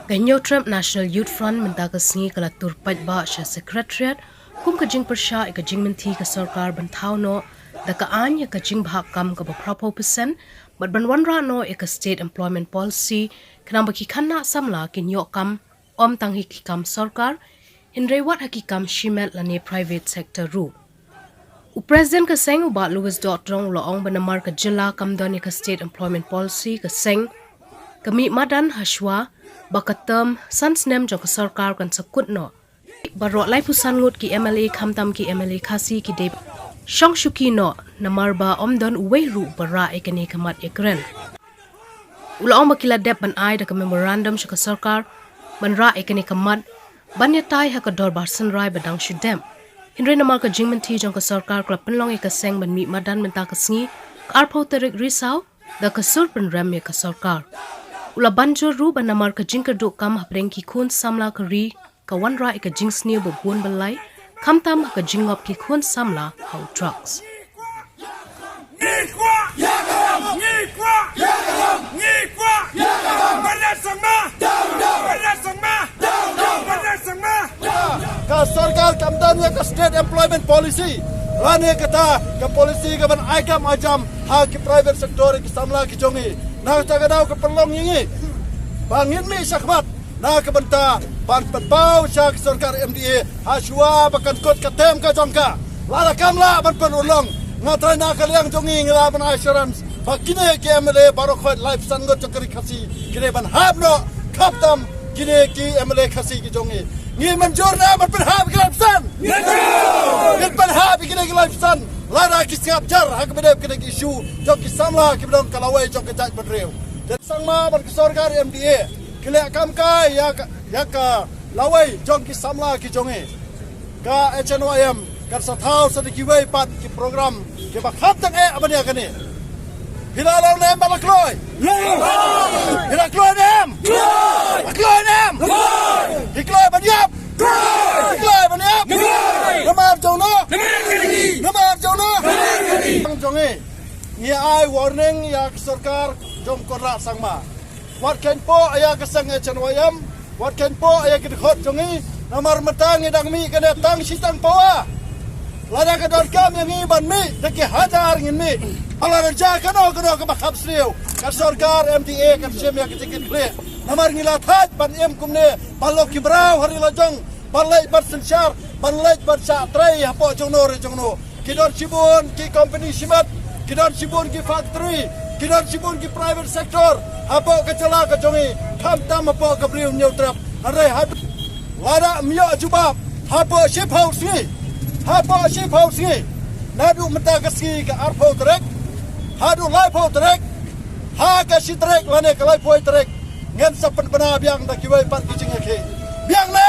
Ganyo Trump National Youth Front mentaga singi kala turpat ba sha secretariat kum kajing persha ikajing menti ka sarkar banthau no daka anya kajing bahak kam ka baprapo percent but banwanra no eka state employment policy kanamba ki khanna samla kin yo kam om tanghi ki kam sarkar hinrewat hakikam shimet lane private sector ru President ka seng uba Louis Dottrong loong banamar ka jila kamdon ka state employment policy ka seng kami madan hashwa bakatam sansnem jo ka sarkar kan sakut no baro lai pusan ngut ki MLA khamtam ki MLA khasi ki de shongshuki no namarba omdon uweiru bara ekane kamat ekren ulong bakila dep ban ai da ka memorandum ka sarkar banra ekane kamat banyatai ha ka dor barsan rai badang shudem Hinre namar ka jingmenti jong ka sarkar kla penlong ka seng ban mi madan menta ka sngi arpo terik risau da ka sur pen ram ka sarkar ula banjor ru ban namar ka jingker do kam hapreng ki khun samla ka ri ka wanra ka jingsni bo bun balai khamtam ka jingop ki khun samla how drugs Ka sarkar kamdannya ka state employment policy rane kata ka policy ka ban aikam ajam ha ki private sector ki samla ki jongi na ta gadau ka perlong yingi bangin mi sakmat na ka banta ban pau sa sarkar MDA ha shua bakan kot ka tem ka jongka lala kamla ban perulong ngatrai na ka liang jongi ngala ban assurance bakine ki MLA baro khot life sangot chakri khasi kire ban habno khaptam kine ki MLA khasi ki jongi Ngi menjurna berpenhab kelapsan. Ngi berpenhab kini kelapsan. Lara kisap jar hak bedep kini isu jok kisamla kibdong kalawai jok kejat berdrew. Dan sangma berkesorgar MDA. Kelak kamkai ya ka lawai jok kisamla kijonge. Ka HNYM kan sathau sedikiwai pat ki program ki bakham tang abania kani. Hilalau nem balakloi. Hilakloi nem. Hilakloi nem. Hikloi banyap. Hikloi banyap. Namar jono. Namar jono. Jonge. Ni ai warning ya sarkar jom korra sangma. Wat ken po aya kesang HNYM. Wat ken po aya kidkhot jonge. Namar matang edang mi kena tang sitang poa. Lada ka dorkam yang iban mi deki hajar ngin mi. Allah raja kano ke bakhab sriu. Ka sarkar MDA kan sem ya ketikin kle. Namar ngila that ban em kumne balok kibrau hari lajong balai bar sensyar balai bar sa trai hapo jongno re jongno. Kidon sibun ki company simat, kidon sibun ki factory, kidon sibun ki private sector. Hapo kecela ka jongi tham tam hapo ka briu neutrap. Are hab lada myo jubab hapo ship house ni. Hapo ship house ni. Nadu menta kasi ka arpo trek. Hadu live ho trek. Ha ka si trek lane ka live ho trek. Ngen sa penpena biang da kiwai pat ki jingake. Biang le